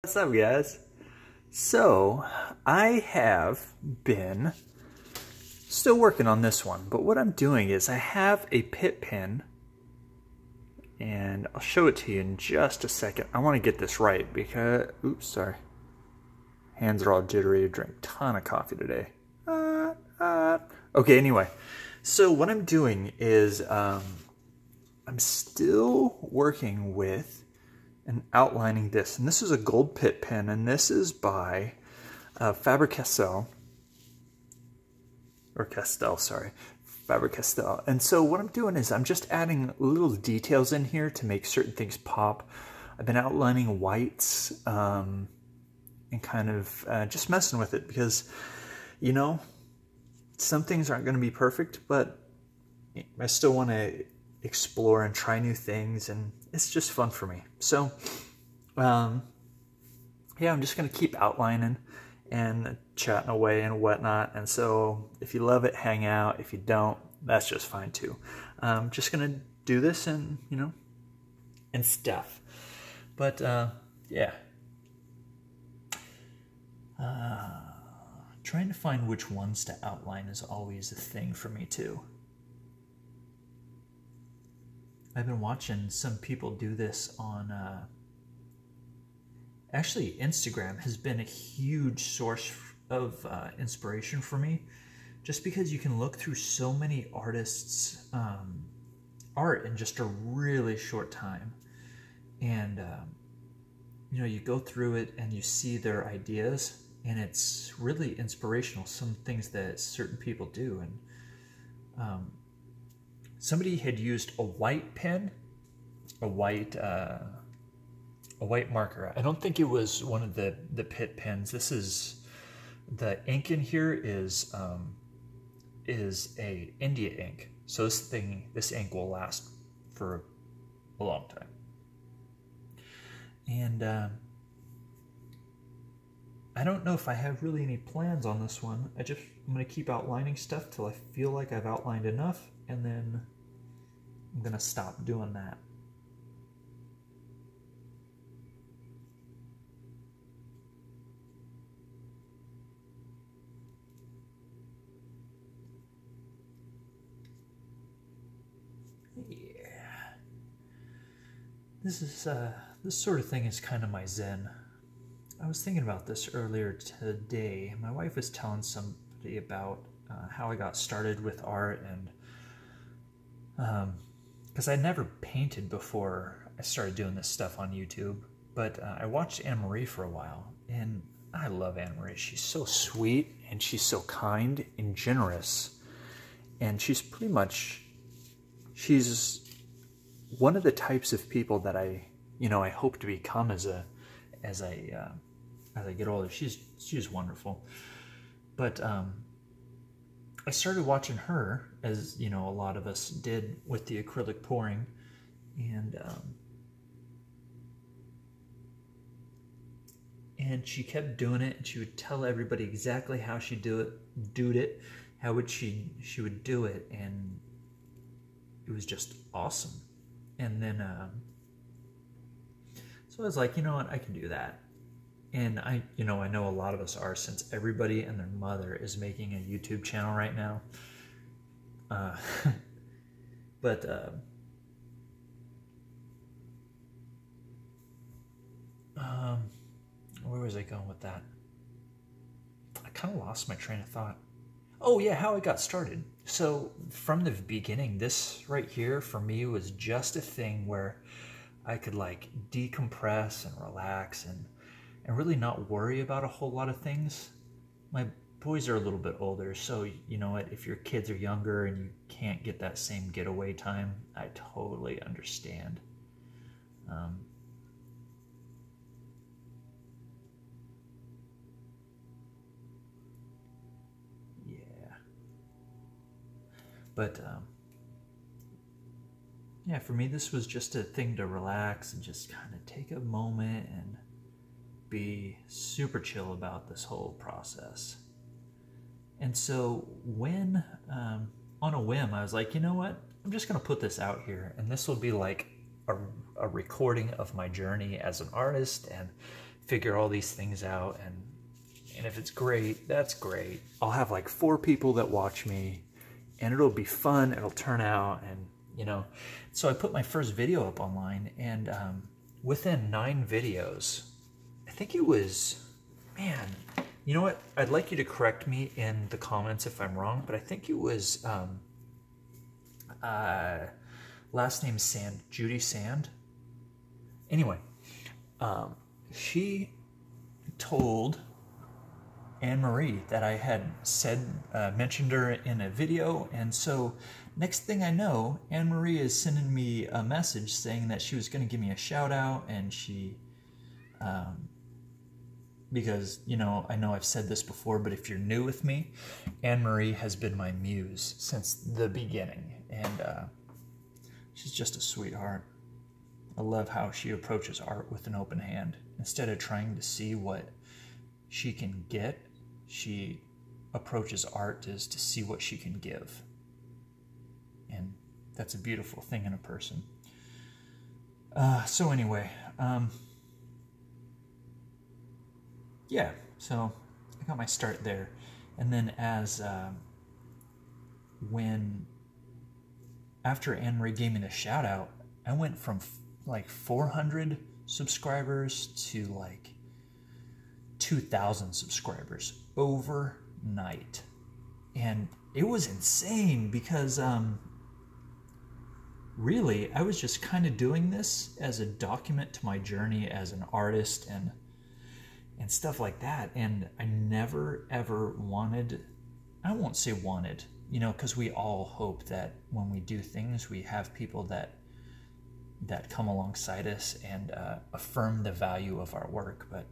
What's up, guys? So, I have been still working on this one, but what I'm doing is I have a Pitt pen, and I'll show it to you in just a second. I want to get this right because, oops, sorry. Hands are all jittery. I drank a ton of coffee today. Okay, anyway. So what I'm doing is I'm still working with and outlining this. And this is a gold Pitt pen, and this is by Faber-Castell. Or Castell, sorry. Faber-Castell. And so what I'm doing is I'm just adding little details in here to make certain things pop. I've been outlining whites and kind of just messing with it because, you know, some things aren't going to be perfect, but I still want to explore and try new things, and it's just fun for me. So, yeah, I'm just going to keep outlining and chatting away and whatnot. And so if you love it, hang out. If you don't, that's just fine too. I'm just going to do this and, you know, and stuff. But, yeah. Trying to find which ones to outline is always a thing for me too. I've been watching some people do this on, actually Instagram has been a huge source of inspiration for me, just because you can look through so many artists' art in just a really short time. And, you know, you go through it and you see their ideas, and it's really inspirational, some things that certain people do. And somebody had used a white pen, a white marker. I don't think it was one of the Pitt pens. This is, the ink in here is a India ink. So this ink will last for a long time. And I don't know if I have really any plans on this one. I'm going to keep outlining stuff till I feel like I've outlined enough, and then I'm going to stop doing that. Yeah. This sort of thing is kind of my zen. I was thinking about this earlier today. My wife was telling somebody about how I got started with art, and because I never painted before I started doing this stuff on YouTube, but I watched Anne Marie for a while, and I love Anne Marie. She's so sweet, and she's so kind and generous, and she's one of the types of people that I hope to become as I get older. She's wonderful. But I started watching her, as you know, a lot of us did with the acrylic pouring, and she kept doing it, and she would tell everybody exactly how she did it, how would she would do it, and it was just awesome. And then so I was like, you know what, I can do that. And I know a lot of us are, since everybody and their mother is making a YouTube channel right now. But where was I going with that? I kind of lost my train of thought. Oh yeah, how I got started. So from the beginning, this right here for me was just a thing where I could like decompress and relax and really not worry about a whole lot of things. My boys are a little bit older, so you know what, if your kids are younger and you can't get that same getaway time, I totally understand. Yeah. But yeah, for me this was just a thing to relax and just kind of take a moment and be super chill about this whole process. And so when on a whim I was like, you know what, I'm just gonna put this out here, and this will be like a recording of my journey as an artist and figure all these things out, and if it's great, that's great. I'll have like 4 people that watch me, and it'll be fun, it'll turn out, and you know. So I put my first video up online, and within 9 videos, I think it was, man, you know what? I'd like you to correct me in the comments if I'm wrong, but I think it was last name Sand, Judy Sand. Anyway, she told Anne-Marie that I had mentioned her in a video, and so next thing I know, Anne-Marie is sending me a message saying that she was going to give me a shout out, and she, because, you know I've said this before, but if you're new with me, Anne-Marie has been my muse since the beginning, and she's just a sweetheart. I love how she approaches art with an open hand. Instead of trying to see what she can get, she approaches art as to see what she can give. And that's a beautiful thing in a person. So anyway, yeah, so I got my start there. And then after Anne-Marie gave me the shout out, I went from like 400 subscribers to like 2,000 subscribers overnight. And it was insane because really I was just kind of doing this as a document to my journey as an artist and stuff like that. And I never ever wanted, I won't say wanted, you know, because we all hope that when we do things we have people that come alongside us and affirm the value of our work. But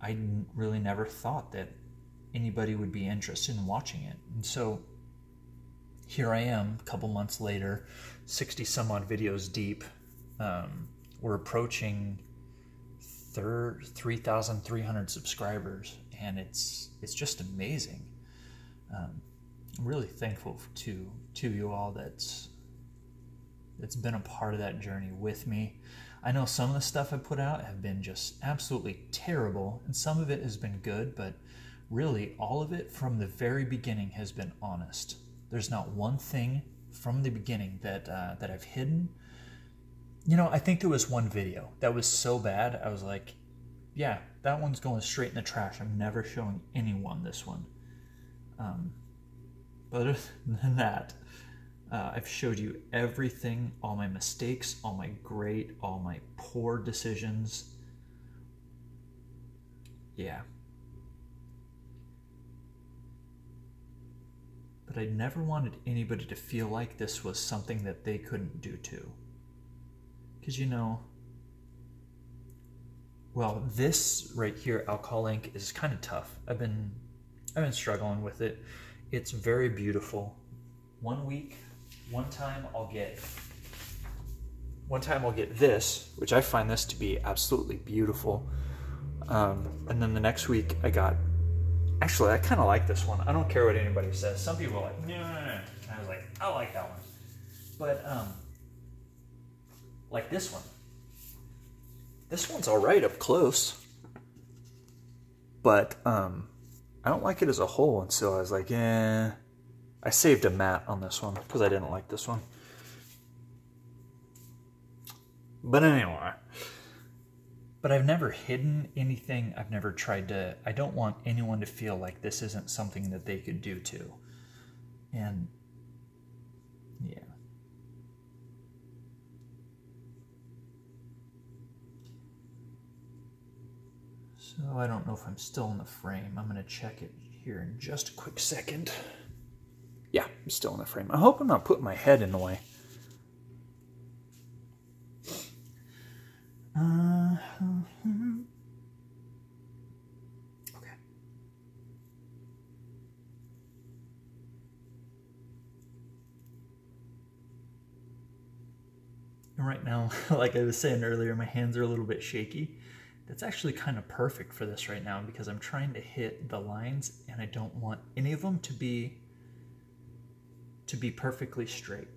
I really never thought that anybody would be interested in watching it. And so here I am a couple months later, 60 some odd videos deep. We're approaching 3,300 subscribers, and it's just amazing. I'm really thankful to you all that's been a part of that journey with me. I know some of the stuff I put out have been just absolutely terrible, and some of it has been good, but really all of it from the very beginning has been honest. There's not one thing from the beginning that I've hidden. You know, I think there was one video that was so bad, I was like, yeah, that one's going straight in the trash. I'm never showing anyone this one. But other than that, I've showed you everything, all my mistakes, all my great, all my poor decisions. Yeah. But I never wanted anybody to feel like this was something that they couldn't do too. Because, you know, well, this right here, alcohol ink, is kind of tough. I've been struggling with it. It's very beautiful. One time I'll get this, which I find this to be absolutely beautiful. And then the next week I actually, I kind of like this one. I don't care what anybody says. Some people are like, no. And I was like, I like that one. But, like this one. This one's all right up close. But, I don't like it as a whole. And so I was like, I saved a matte on this one because I didn't like this one. But anyway, but I've never hidden anything. I've never tried to, I don't want anyone to feel like this isn't something that they could do too. And yeah. So I don't know if I'm still in the frame. I'm going to check it here in just a quick second. Yeah, I'm still in the frame. I hope I'm not putting my head in the way. Okay. And right now, like I was saying earlier, my hands are a little bit shaky. That's actually kind of perfect for this right now because I'm trying to hit the lines and I don't want any of them to be perfectly straight.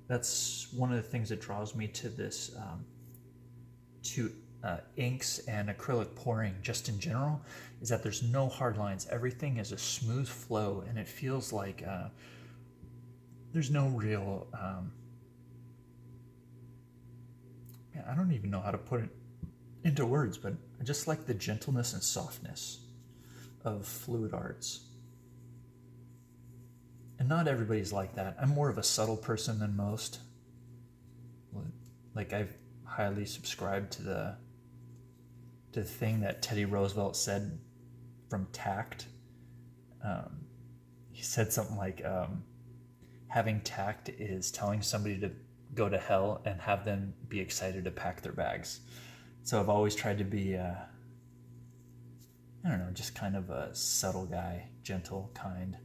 That's one of the things that draws me to this, to inks and acrylic pouring just in general is that there's no hard lines. Everything is a smooth flow, and it feels like there's no real I don't even know how to put it into words, but I just like the gentleness and softness of fluid arts. And not everybody's like that. I'm more of a subtle person than most. Like, I've highly subscribed to the thing that Teddy Roosevelt said from Tact. He said something like, having tact is telling somebody to go to hell and have them be excited to pack their bags. So I've always tried to be, I don't know, just kind of a subtle guy, gentle, kind,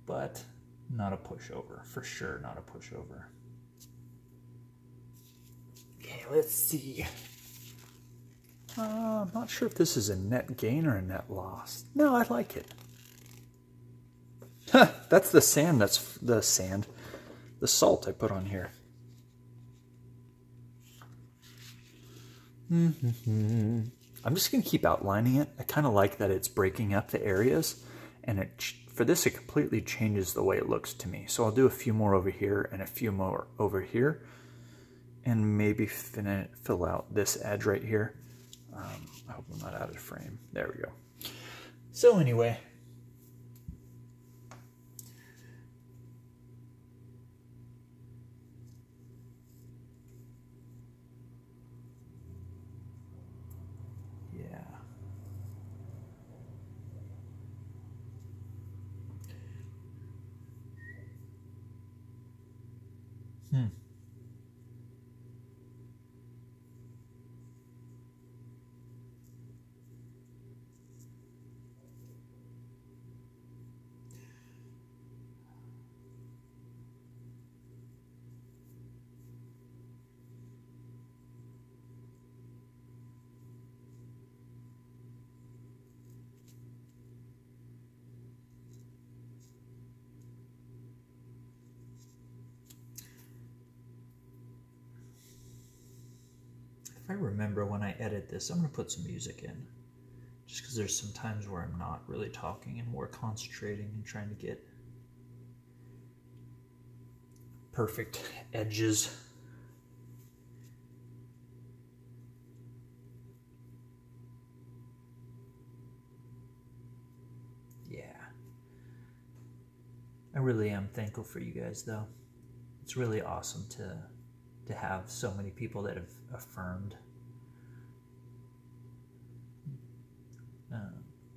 but not a pushover, for sure not a pushover. Okay, let's see. I'm not sure if this is a net gain or a net loss. No, I like it. That's the sand, the salt I put on here. I'm just going to keep outlining it. I kind of like that it's breaking up the areas, and for this it completely changes the way it looks to me. So I'll do a few more over here and a few more over here, and maybe fill out this edge right here. I hope I'm not out of frame. There we go. So anyway, if I remember when I edit this, I'm going to put some music in. Just because there's some times where I'm not really talking and more concentrating and trying to get perfect edges. Yeah. I really am thankful for you guys, though. It's really awesome to have so many people that have affirmed,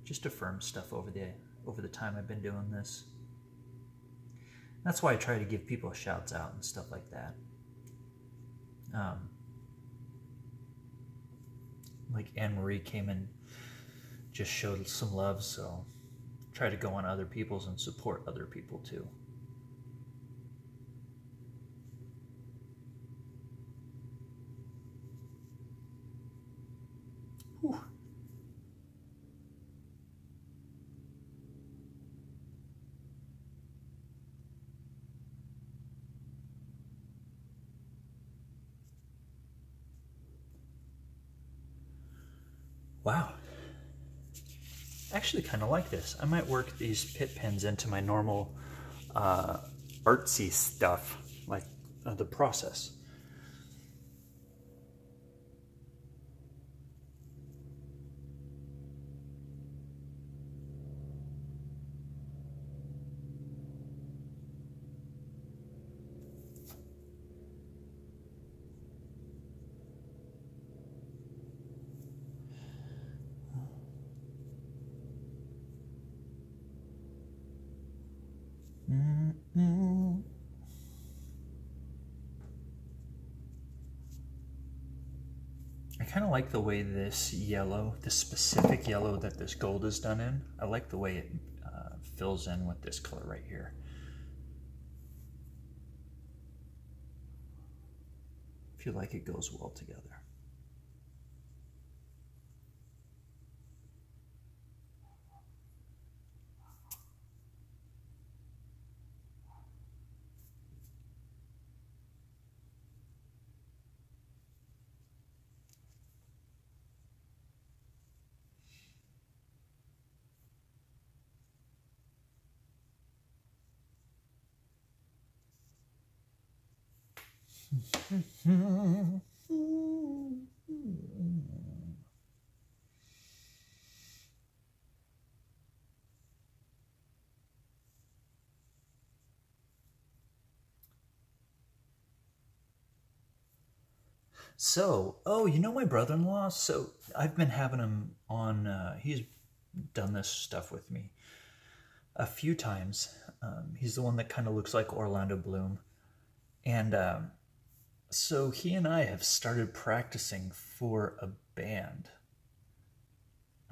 just affirmed stuff over the time I've been doing this. That's why I try to give people shouts out and stuff like that. Like Anne-Marie came and just showed some love, so try to go on other people's and support other people too. Whew. Wow. I actually kind of like this. I might work these Pitt pens into my normal artsy stuff, like the process. I kind of like the way this yellow, this specific yellow that this gold is done in, I like the way it fills in with this color right here. I feel like it goes well together. So, oh, you know my brother-in-law? So I've been having him on, he's done this stuff with me a few times. He's the one that kind of looks like Orlando Bloom. And so he and I have started practicing for a band.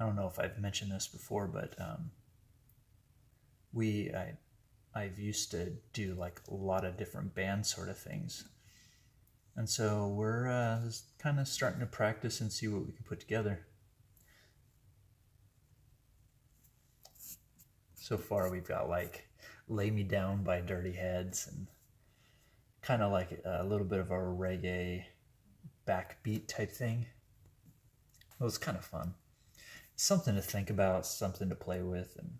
I don't know if I've mentioned this before, but I've used to do like a lot of different band sort of things. And so we're kind of starting to practice and see what we can put together. So far we've got like Lay Me Down by Dirty Heads and kind of like a little bit of a reggae backbeat type thing. It was kind of fun. Something to think about, something to play with, and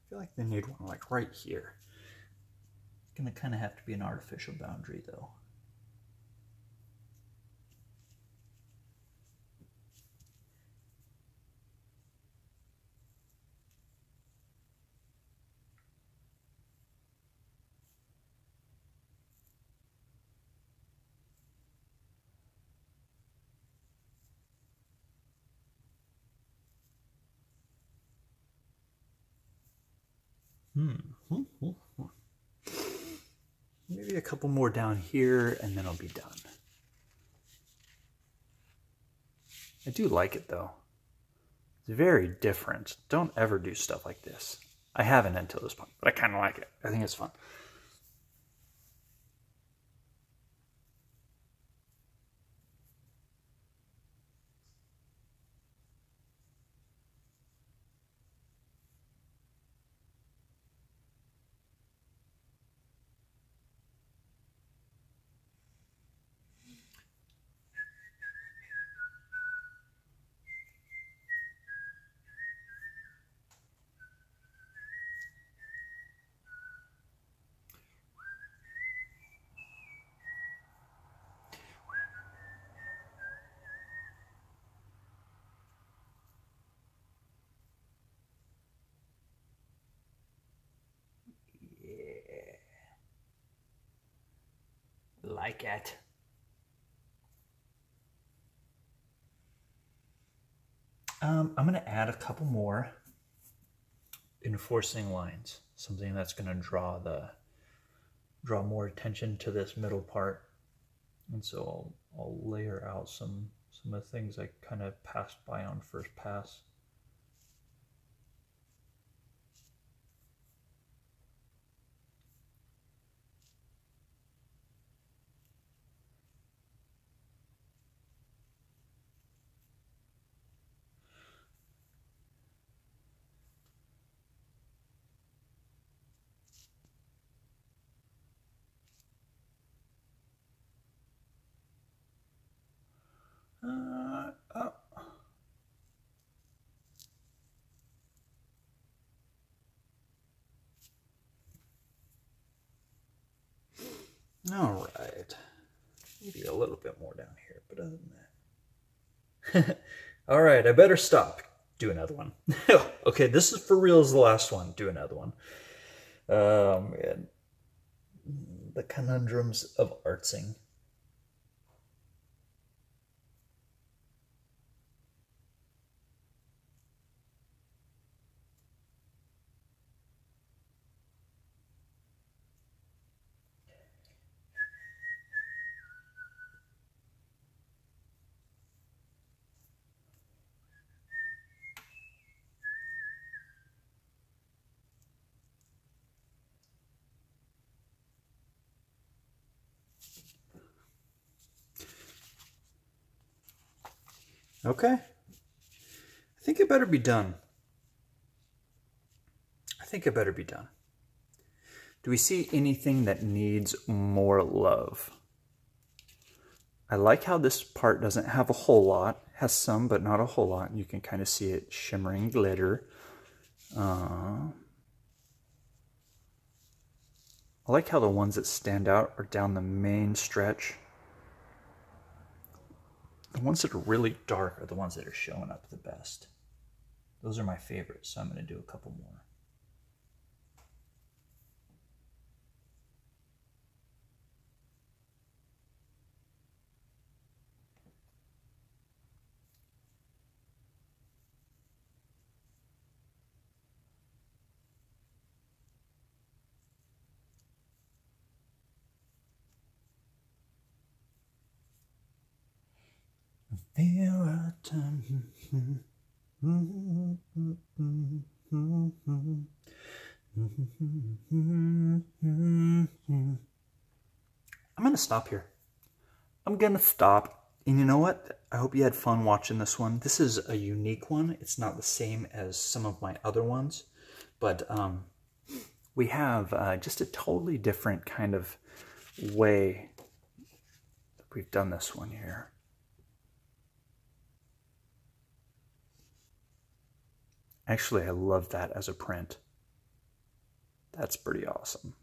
I feel like they need one like right here. It's gonna kind of have to be an artificial boundary though. Maybe a couple more down here and then I'll be done. I do like it though. It's very different. Don't ever do stuff like this. I haven't until this point, but I kind of like it. I think it's fun. Like it. I'm going to add a couple more enforcing lines, something that's going to draw more attention to this middle part. And so I'll layer out some of the things I kind of passed by on first pass. All right, maybe a little bit more down here, but other than that. All right, I better stop. Do another one. Okay, this is for real as the last one. Do another one. Man. The conundrums of artsing. Okay, I think it better be done. I think it better be done. Do we see anything that needs more love? I like how this part doesn't have a whole lot. It has some, but not a whole lot. You can kind of see it shimmering glitter. I like how the ones that stand out are down the main stretch. The ones that are really dark are the ones that are showing up the best. Those are my favorites, so I'm going to do a couple more. I'm going to stop here. I'm going to stop. And you know what? I hope you had fun watching this one. This is a unique one. It's not the same as some of my other ones. But we have just a totally different kind of way that we've done this one here. Actually, I love that as a print. That's pretty awesome.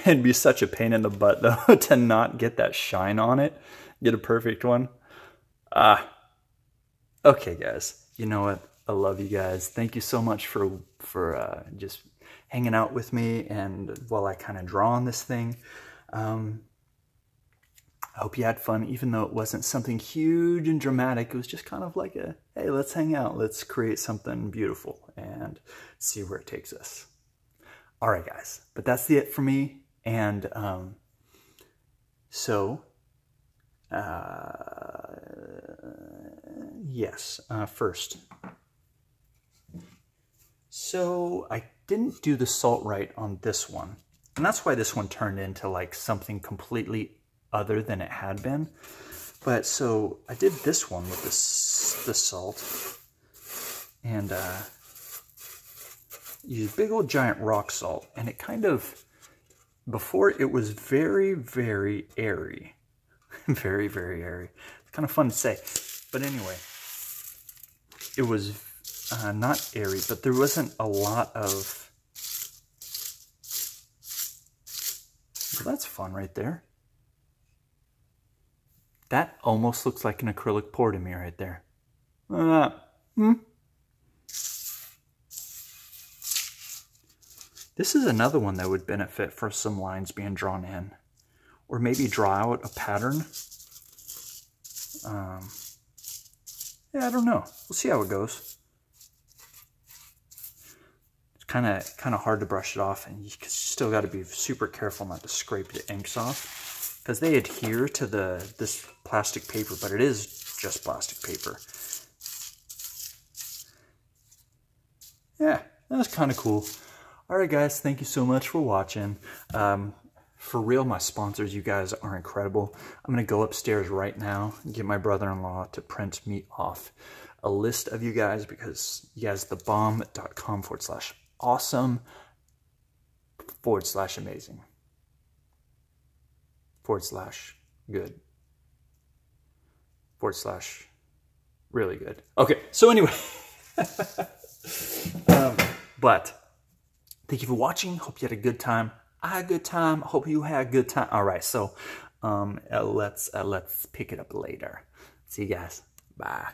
It'd be such a pain in the butt, though, to not get that shine on it. Get a perfect one. Okay, guys. You know what? I love you guys. Thank you so much for just hanging out with me and while I kind of draw on this thing. I hope you had fun, even though it wasn't something huge and dramatic. It was just kind of like a, hey, let's hang out. Let's create something beautiful and see where it takes us. All right, guys. But that's it for me. And yes, first. So I didn't do the salt right on this one. And that's why this one turned into like something completely other than it had been. But so I did this one with the salt and used big old giant rock salt, and it kind of, before it was very, very airy. Very, very airy. It's kind of fun to say. But anyway, it was not airy, but there wasn't a lot of, well, that's fun right there. That almost looks like an acrylic pour to me right there. This is another one that would benefit for some lines being drawn in. Or maybe draw out a pattern. Yeah, I don't know. We'll see how it goes. It's kind of hard to brush it off, and you still got to be super careful not to scrape the inks off. Because they adhere to this plastic paper, but it is just plastic paper. Yeah, that was kind of cool. Alright guys, thank you so much for watching. For real, my sponsors, you guys are incredible. I'm going to go upstairs right now and get my brother-in-law to print me off a list of you guys, because you guys, thebomb.com/awesome/amazing. /good /really good. Okay, so anyway, but thank you for watching. Hope you had a good time. I had a good time. Hope you had a good time. All right, so let's pick it up later. See you guys. Bye.